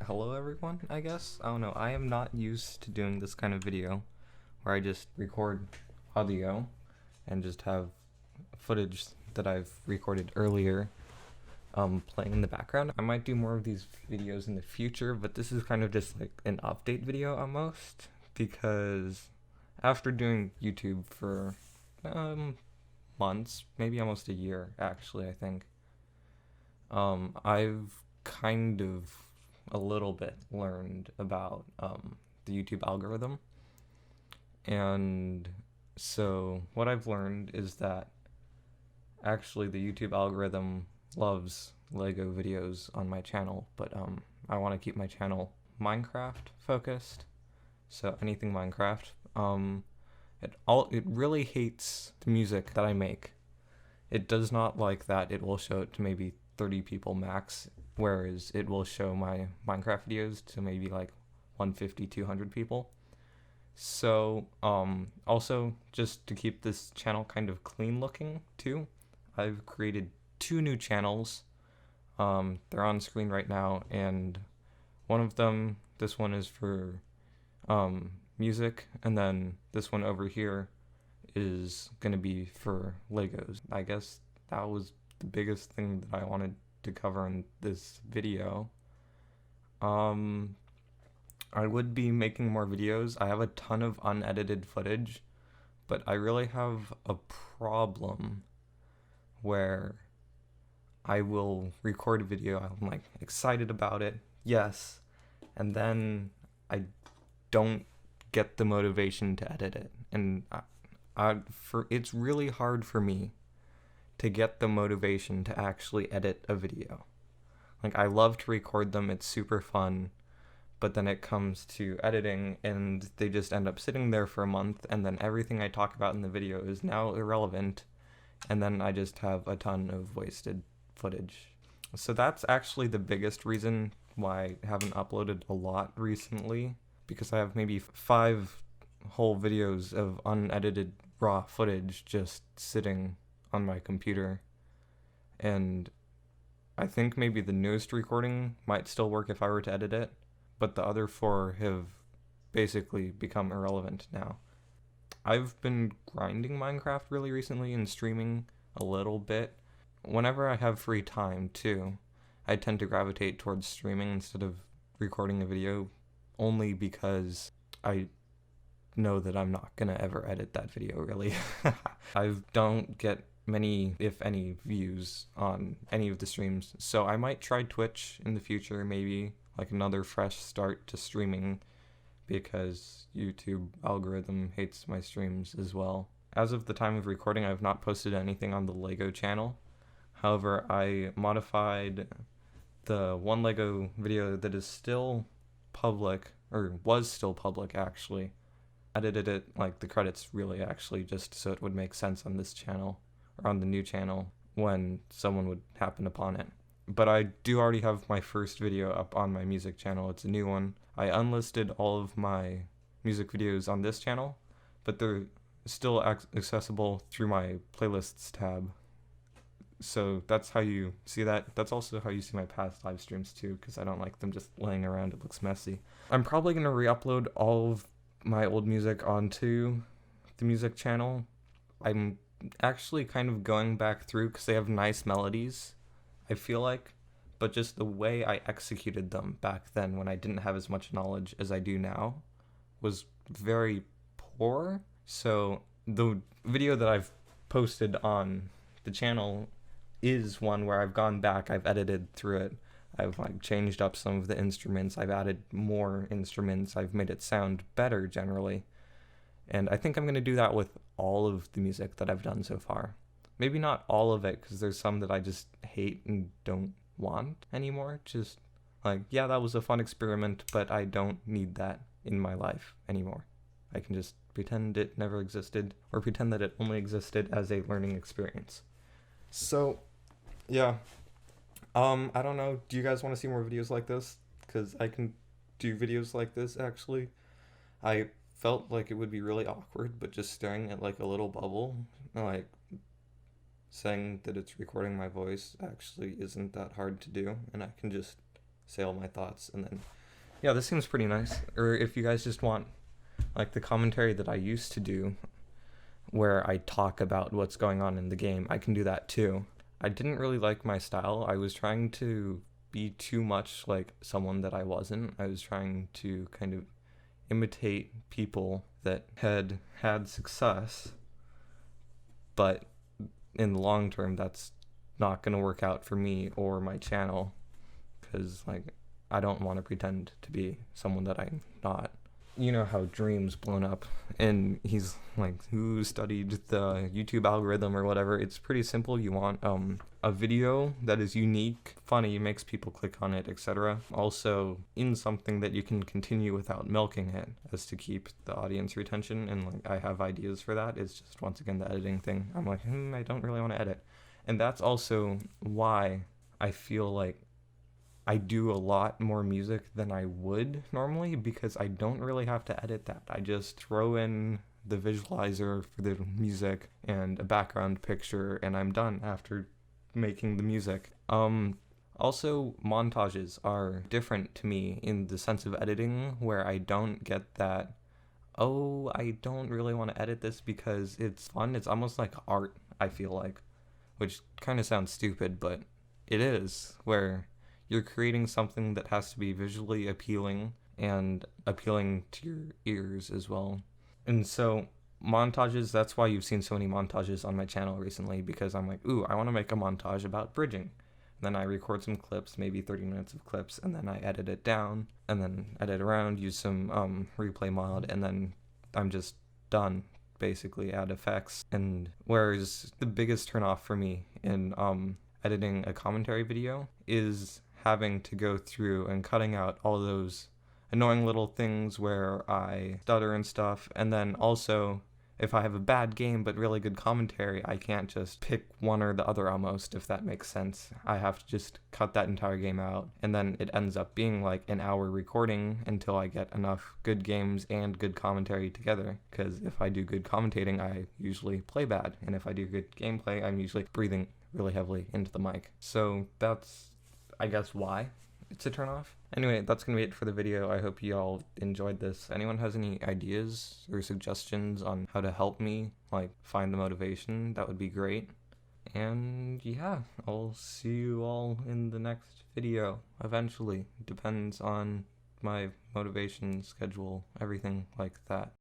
Hello everyone, I guess. I don't know, I am not used to doing this kind of video where I just record audio and just have footage that I've recorded earlier playing in the background. I might do more of these videos in the future, but this is kind of just like an update video almost, because after doing YouTube for months, maybe almost a year actually, I think, I've kind of a little bit learned about the YouTube algorithm. And so what I've learned is that actually the YouTube algorithm loves Lego videos on my channel, but I want to keep my channel Minecraft focused. So anything Minecraft. It really hates the music that I make. It does not like that it will show it to maybe 30 people max, whereas it will show my Minecraft videos to maybe like 150, 200 people. So, also, just to keep this channel kind of clean looking too, I've created 2 new channels. They're on screen right now, and one of them, this one is for music, and then this one over here is gonna be for Legos. I guess that was the biggest thing that I wanted to cover in this video. I would be making more videos. I have a ton of unedited footage, but I really have a problem where I will record a video, I'm like excited about it, yes, and then I don't get the motivation to edit it. And it's really hard for me to get the motivation to actually edit a video. Like, I love to record them, it's super fun, but then it comes to editing and they just end up sitting there for a month, and then everything I talk about in the video is now irrelevant, and then I just have a ton of wasted footage. So that's actually the biggest reason why I haven't uploaded a lot recently, because I have maybe 5 whole videos of unedited raw footage just sitting on my computer. And I think maybe the newest recording might still work if I were to edit it, but the other 4 have basically become irrelevant now. I've been grinding Minecraft really recently and streaming a little bit. Whenever I have free time too, I tend to gravitate towards streaming instead of recording a video, only because I know that I'm not gonna ever edit that video really. I don't get many, if any, views on any of the streams, so I might try Twitch in the future, maybe like another fresh start to streaming, because YouTube algorithm hates my streams as well. As of the time of recording, I've not posted anything on the Lego channel. However, I modified the one Lego video that is still public, or was still public actually. Edited it, like the credits really actually, just so it would make sense on this channel, or on the new channel, when someone would happen upon it. But I do already have my first video up on my music channel. It's a new one. I unlisted all of my music videos on this channel, but they're still accessible through my playlists tab. So that's how you see that. That's also how you see my past live streams too, because I don't like them just laying around. It looks messy. I'm probably going to re-upload all of my old music onto the music channel. I'm actually kind of going back through because they have nice melodies, I feel like, but just the way I executed them back then, when I didn't have as much knowledge as I do now, was very poor. So the video that I've posted on the channel is one where I've gone back, I've edited through it, I've like changed up some of the instruments, I've added more instruments, I've made it sound better generally. And I think I'm going to do that with all of the music that I've done so far. Maybe not all of it, because there's some that I just hate and don't want anymore. Just like, yeah, that was a fun experiment, but I don't need that in my life anymore. I can just pretend it never existed, or pretend that it only existed as a learning experience. So, yeah. I don't know, do you guys want to see more videos like this? Because I can do videos like this, actually. I felt like it would be really awkward, but just staring at like a little bubble, like saying that it's recording my voice, actually isn't that hard to do, and I can just say all my thoughts, and then, yeah, this seems pretty nice. Or if you guys just want, like, the commentary that I used to do, where I talk about what's going on in the game, I can do that too. I didn't really like my style. I was trying to be too much like someone that I wasn't. I was trying to kind of imitate people that had had success, but in the long term, that's not going to work out for me or my channel, because, like, I don't want to pretend to be someone that I'm not. You know how Dream's blown up, and he's like, who studied the YouTube algorithm or whatever. It's pretty simple. You want a video that is unique, funny, makes people click on it, etc. Also in something that you can continue without milking it, as to keep the audience retention. And like, I have ideas for that. It's just, once again, the editing thing. I'm like, I don't really want to edit. And that's also why I feel like I do a lot more music than I would normally, because I don't really have to edit that. I just throw in the visualizer for the music and a background picture, and I'm done after making the music. Also, montages are different to me in the sense of editing, where I don't get that, oh, I don't really want to edit this because it's fun. It's almost like art, I feel like, which kind of sounds stupid, but it is, where you're creating something that has to be visually appealing and appealing to your ears as well. And so montages, that's why you've seen so many montages on my channel recently, because I'm like, ooh, I want to make a montage about bridging. Then I record some clips, maybe 30 minutes of clips, and then I edit it down, and then edit around, use some replay mod, and then I'm just done, basically, add effects. And whereas the biggest turnoff for me in editing a commentary video is having to go through and cutting out all those annoying little things where I stutter and stuff. And then also, if I have a bad game but really good commentary, I can't just pick one or the other almost, if that makes sense. I have to just cut that entire game out, and then it ends up being like an hour recording until I get enough good games and good commentary together. Because if I do good commentating, I usually play bad, and if I do good gameplay, I'm usually breathing really heavily into the mic. So that's, I guess, why it's a turnoff. Anyway, that's gonna be it for the video. I hope you all enjoyed this. Anyone has any ideas or suggestions on how to help me, like, find the motivation, that would be great. And yeah, I'll see you all in the next video eventually. Depends on my motivation, schedule, everything like that.